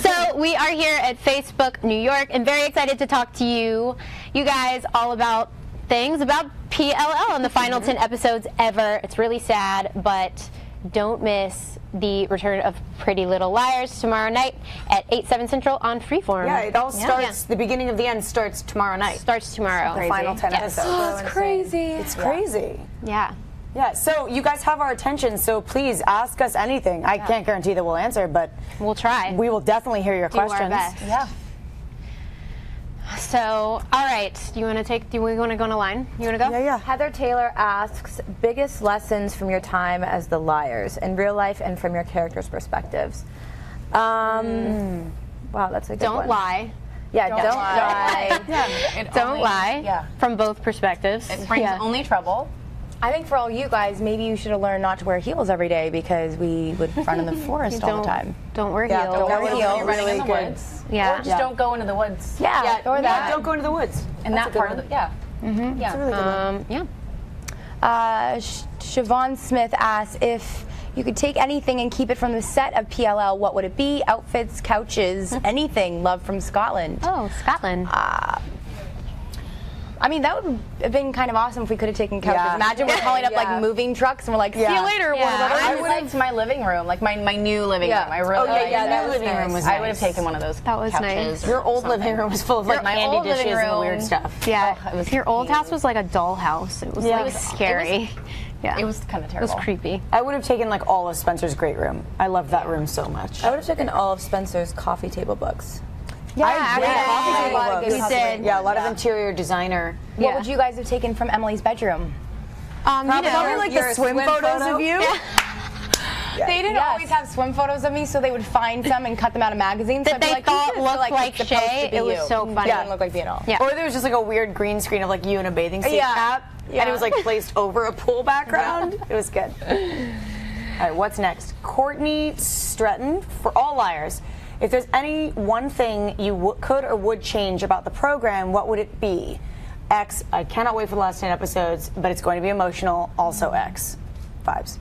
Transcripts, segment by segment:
So we are here at Facebook New York and very excited to talk to you guys all about things about PLL and the final 10 episodes ever. It's really sad, but don't miss the return of Pretty Little Liars tomorrow night at 8, 7 Central on Freeform. Yeah, it all starts, the beginning of the end starts tomorrow night. Starts tomorrow. The final 10 episodes. Oh, it's crazy. It's crazy. Yeah. Yeah, so you guys have our attention, so please ask us anything. I can't guarantee that we'll answer, but we'll try. We will definitely hear your questions. Our best. Yeah. So, all right, do we want to go on a line? You want to go? Yeah. Heather Taylor asks, biggest lessons from your time as the liars in real life and from your characters' perspectives. Wow, that's a good one. Don't lie. Yeah, don't lie. Don't lie. Yeah. From both perspectives. It brings only trouble. I think for all you guys, maybe you should have learned not to wear heels every day because we would run in the forest all the time. Don't wear heels. Don't wear heels. You're running in the woods. Yeah. Or just don't go into the woods. Yeah, or that. Don't go into the woods. And that part of the, yeah. Mm-hmm. Yeah. Really good one. Yeah. Siobhan Smith asks, if you could take anything and keep it from the set of PLL, what would it be? Outfits, couches, anything. Love from Scotland. Oh, Scotland. I mean, that would have been kind of awesome if we could have taken couches. Yeah. Imagine we're calling up like moving trucks and we're like, see you later. I liked my living room, like my new living room. I really liked that living room was nice. I would have taken one of those That was couches. nice. Your old living room was full of like My candy old living dishes and room- weird stuff. Yeah. Your old house was like a dollhouse. It was like scary. Yeah. It was kind of It terrible. was creepy. I would have taken like all of Spencer's great room. I love that room so much. I would have taken all of Spencer's coffee table books. Yeah, We did. Yeah, a lot of interior designer. What would you guys have taken from Emily's bedroom? Probably like the swim photos of you. They didn't always have swim photos of me, so they would find some and cut them out of magazines. That they thought looked like Shay. It was so funny. It didn't look like me at all. Yeah. Or there was just like a weird green screen of like you in a bathing suit cap, and it was like placed over a pool background. It was good. All right, what's next? Courtney Stretton, for all liars. If there's any one thing you could or would change about the program, what would it be? X, I cannot wait for the last 10 episodes, but it's going to be emotional. Also X. Vibes.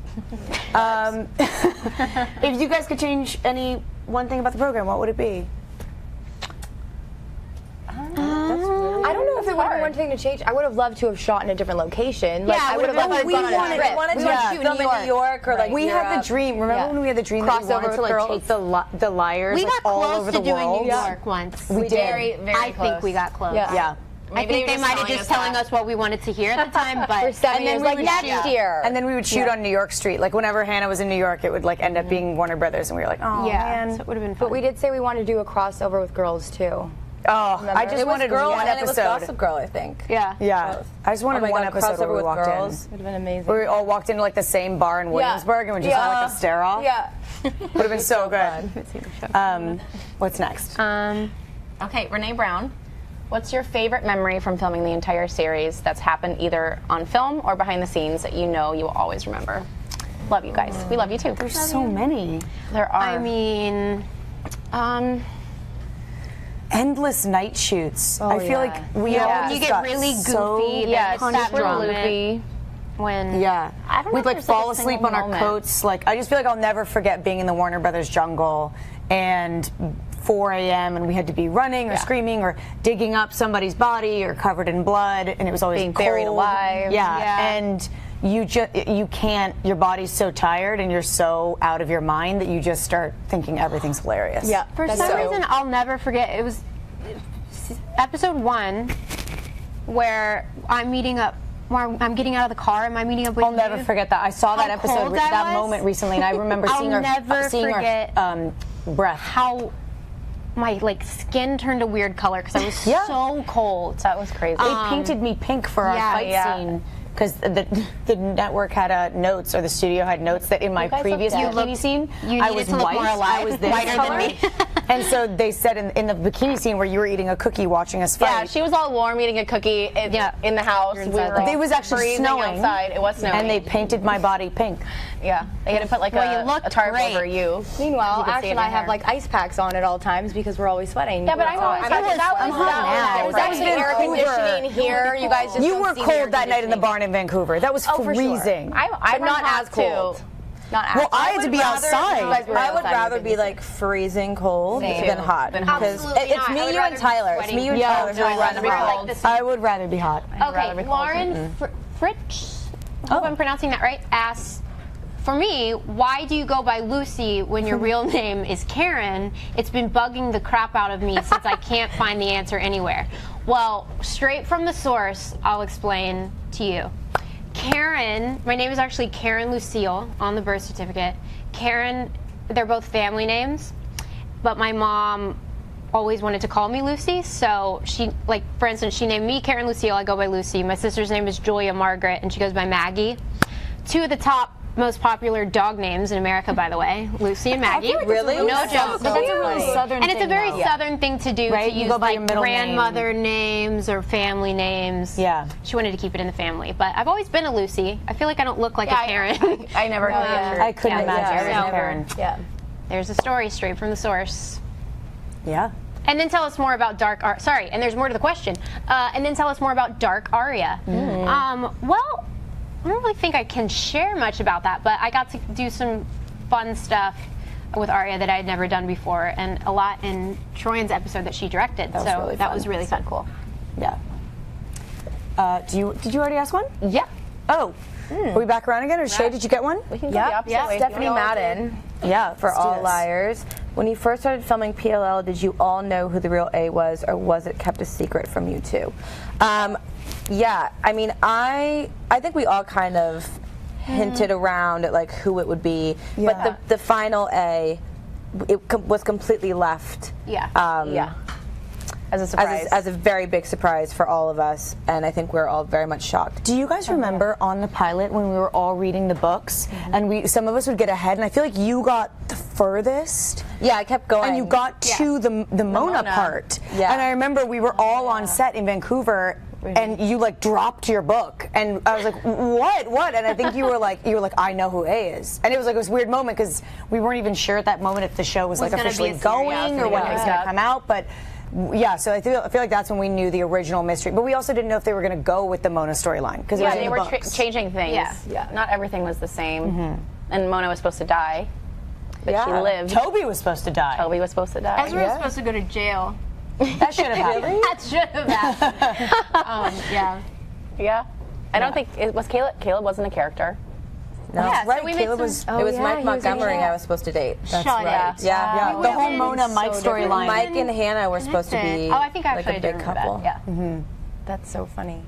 If you guys could change any one thing about the program, what would it be? I don't know if there would have been one thing to change. I would have loved to have shot in a different location. Like, I would have loved to have gone on a trip. We wanted to shoot in New York or like we had the dream. Remember when we had the dream that we wanted to like take the liars We like, got all close over to the doing world? New York once. We did. Very, very I close. think we got close. Yeah. I think they might have just telling us what we wanted to hear at the time, but For 7 years, like next year. And then we would shoot on New York Street. Like whenever Hannah was in New York, it would like end up being Warner Brothers, and we were like, oh man. So it would have been fun. But we did say we wanted to do a crossover with girls too. Oh, I just wanted one and it was episode. Gossip Girl, I think. Yeah. Yeah, I just wanted one episode where we walked in. Would have been amazing. Where we all walked into like the same bar in Williamsburg and we just had like a stare off. Yeah. Would have been so good. What's next? Okay, Renee Brown. What's your favorite memory from filming the entire series that's happened either on film or behind the scenes that you know you will always remember? Love you guys. We love you too. There's so many. There are. I mean, Endless night shoots. I feel like we all you just get got really so goofy. Yeah, that drunk. goofy. When I don't know we'd if like there's, fall like, a asleep single on our moment. coats. Like I just feel like I'll never forget being in the Warner Brothers jungle and 4 a.m. and we had to be running or screaming or digging up somebody's body or covered in blood, and it was always being cold. buried alive. Yeah, and you can't. Your body's so tired and you're so out of your mind that you just start thinking everything's hilarious. Yeah. For some reason, I'll never forget. It was episode 1 where I'm meeting up. Where I'm getting out of the car. Am I meeting up with I'll never forget that. I saw that episode, cold that that was? moment recently, and I remember I'll seeing never forget our breath. how my skin turned a weird color because I was so cold. That was crazy. They painted me pink for our fight scene because the network had notes, or the studio had notes that in my previous bikini scene I was white. I was this whiter color. than me. And so they said in the bikini scene where you were eating a cookie watching us fight. Yeah, she was all warm eating a cookie in the house. We were it was actually freezing snowing outside. It was snowing. And they painted my body pink. Yeah, they had to put like a tarp over you. Meanwhile, Ash and I have like ice packs on at all times because we're always sweating. Yeah, but I know that was air conditioning here. You guys just You were cold that night in the barn in Vancouver. That was freezing. I'm not as cold. Not Well, I had to be outside. I would rather be like freezing cold than hot. Because Absolutely it's not. I me, would you, rather and be Tyler. It's sweaty. me, you, and Yeah, Tyler. So I'd rather be cold. cold. I would rather be hot. Okay, Lauren Fritsch, I hope I'm pronouncing that right, asks, for me, why do you go by Lucy when your real name is Karen? It's been bugging the crap out of me since I can't find the answer anywhere. Well, straight from the source, I'll explain to you. Karen, my name is actually Karen Lucille on the birth certificate. Karen, they're both family names, but my mom always wanted to call me Lucy, so she, like, for instance, she named me Karen Lucille, I go by Lucy. My sister's name is Julia Margaret, and she goes by Maggie. Two of the top most popular dog names in America, by the way, Lucy and Maggie. Really? No joke. But that's a really southern And it's a very southern thing to do, Right? to You use go by like your middle name. grandmother names or family names. Yeah. She wanted to keep it in the family, but I've always been a Lucy. I feel like I don't look like a Karen. I never I couldn't imagine. Yeah. Karen. Yeah. There's a story straight from the source. Yeah. And then tell us more about Dark Aria. Sorry, and there's more to the question. And then tell us more about Dark Aria. Well, I don't really think I can share much about that, but I got to do some fun stuff with Aria that I had never done before, and a lot in Troian's episode that she directed. was really that fun. was really fun. Cool. Yeah. Did you already ask one? Yeah. Oh. Are we back around again? Or Shay, did you get one? We can go the opposite way. Stephanie Madden. Yeah. For All Liars. When you first started filming PLL, did you all know who the real A was, or was it kept a secret from you two? Yeah, I mean, I think we all kind of hinted around at like who it would be, but the final A, was completely left. Yeah. As a surprise. As a very big surprise for all of us, and I think we're all very much shocked. Do you guys remember on the pilot when we were all reading the books and some of us would get ahead, and I feel like you got the furthest? Yeah, I kept going. And you got to the Mona part. Yeah. And I remember we were all on set in Vancouver, and you like dropped your book, and I was like, what? And I think you were like, I know who A is. And it was like this weird moment because we weren't even sure at that moment if the show was like gonna be officially a series, going or when it was going to come out, but. Yeah, so I feel like that's when we knew the original mystery, but we also didn't know if they were going to go with the Mona storyline because it was in they the were books. changing things. Yeah. Not everything was the same. And Mona was supposed to die, but she lived. Toby was supposed to die. Toby was supposed to die. Ezra was supposed to go to jail. That should have happened. That should have happened. Yeah. Yeah. I don't think it was Caleb. Caleb wasn't a character. No, Yeah, Right, so we Caleb made was. some, it was Mike Montgomery I was supposed to date. That's Shut right. up. Yeah. The whole Mona Mike storyline. Mike and Hannah were supposed to be Oh, I think I like actually a do big remember couple. that. Yeah. That's so funny.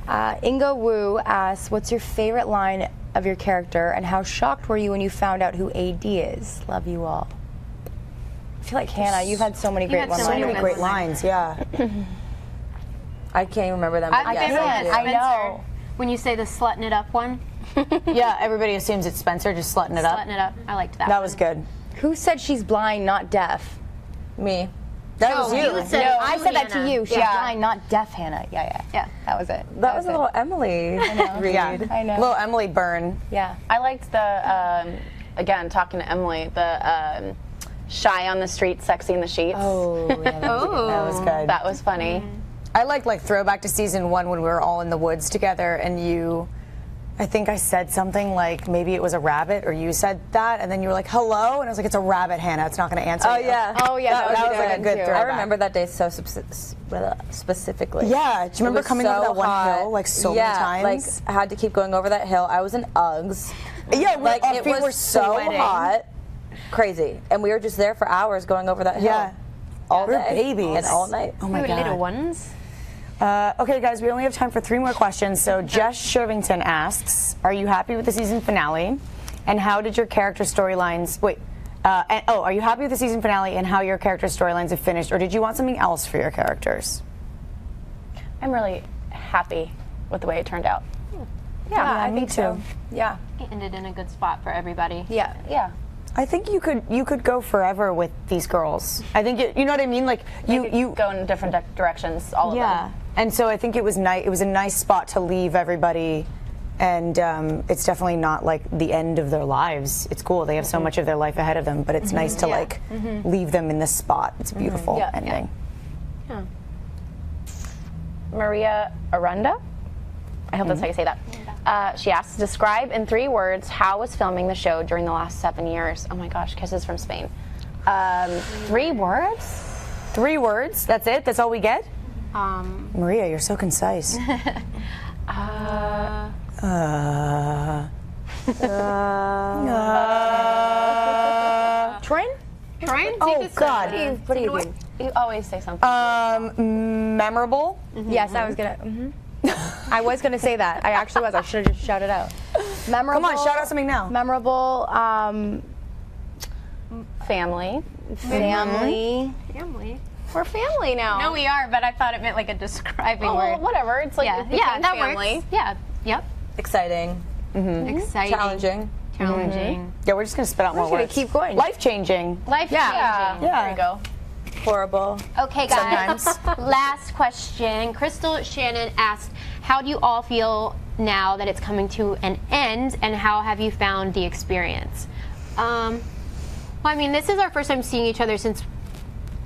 Ingo Wu asks, what's your favorite line of your character, and how shocked were you when you found out who AD is? Love you all. I feel like, Hannah, you've had so many great had so So one-liners. many great lines, yeah. I can't even remember them. But I yes, think I do. I know. When you say the slutting it up one, Yeah, everybody assumes it's Spencer just slutting it up. slutting it up, I liked that. That was good. Who said she's blind, not deaf? Me. That was you. you said No, I said that to Hannah. you. She's Yeah. blind, not deaf, Hannah. Yeah. That was it. That was a little Emily read. Yeah. I know. Little Emily Byrne. Yeah. I liked the, again, talking to Emily, the shy on the street, sexy in the sheets. Oh, yeah, that was That was good. That was funny. I liked like throwback to season 1 when we were all in the woods together and you, I think I said something like maybe it was a rabbit or you said that and then you were like, hello? And I was like, it's a rabbit, Hannah. It's not going to answer Oh, you. yeah. Oh, yeah. That was like a good I throwback. remember that day so specifically. Yeah. Do you remember It was coming over so that one hot. hill like so yeah, many times? like I had to keep going over that hill. I was in Uggs. Yeah, Like our it feet was were so sweating. hot. Crazy. And we were just there for hours going over that hill. Yeah. All We're day. babies. And all night. Oh my Ooh, God. little ones. Okay, guys, we only have time for 3 more questions. So Jess Shervington asks, are you happy with the season finale? And how did your character storylines... are you happy with the season finale and how your character storylines have finished? Or did you want something else for your characters? I'm really happy with the way it turned out. Yeah, I me think too. so. Yeah. It ended in a good spot for everybody. Yeah. Yeah. I think you could go forever with these girls. I think you know what I mean. Like you Go in different directions, all of them. And so I think it was nice. It was a nice spot to leave everybody, and it's definitely not like the end of their lives. It's cool. They have so much of their life ahead of them, but it's nice to like leave them in this spot. It's a beautiful ending. Maria Aranda. I hope that's how you say that. She asks, describe in 3 words how was filming the show during the last 7 years. Oh my gosh, kisses from Spain. 3 words? 3 words? That's it? That's all we get? Maria, you're so concise. Troian? Troian? Oh, God. What do you mean? You always say something. Memorable? Yes, I was gonna. I was gonna say that. I actually was. I should have just shouted out. Memorable. Come on, shout out something now. Memorable. Family. Family. Family. We're family now. No, we are, but I thought it meant like a describing Oh, word. well, whatever. It's like it became that family. works. Yeah. Yep. Exciting. Exciting. Challenging. Challenging. Yeah, we're just going to spit out more gonna words. keep going. Life-changing. Life changing. Yeah. There you go. Horrible. Okay, guys. Last question. Crystal Shannon asked, how do you all feel now that it's coming to an end, and how have you found the experience? Well, I mean, this is our first time seeing each other since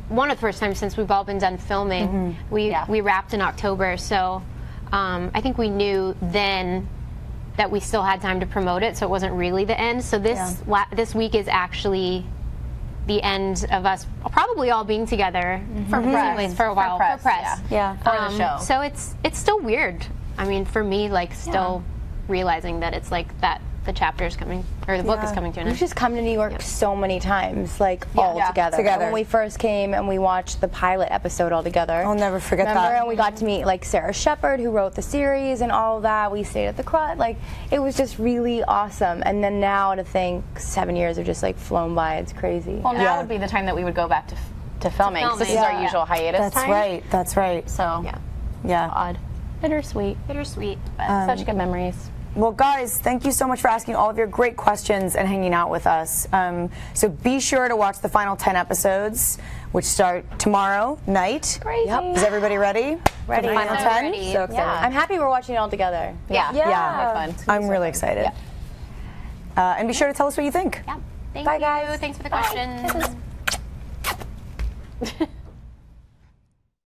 one of the first times since we've all been done filming. We wrapped in October, so I think we knew then that we still had time to promote it, so it wasn't really the end. So this week is actually the end of us probably all being together for press for a while for press. Yeah. For the show. So it's still weird. I mean, for me, like still realizing that it's like that the chapter is coming, or the book is coming to an end. We've just come to New York so many times, like all together. Together. When we first came and we watched the pilot episode all together. I'll never forget Remember? that. And we got to meet like Sarah Shepard, who wrote the series and all of that. We stayed at the Crut. Like it was just really awesome. And then now to think 7 years have just like flown by. It's crazy. Well, now would be the time that we would go back to filming. 'Cause this is our usual hiatus time. That's right. So Yeah. odd. Bittersweet. But such good memories. Well, guys, thank you so much for asking all of your great questions and hanging out with us. So be sure to watch the final 10 episodes, which start tomorrow night. Crazy. Is everybody ready? Ready. For the final 10? ready. So excited. I'm happy we're watching it all together. Yeah. Yeah. Fun. I'm really excited. And be sure to tell us what you think. Yeah. Thank Bye, you. guys. Thanks for the questions.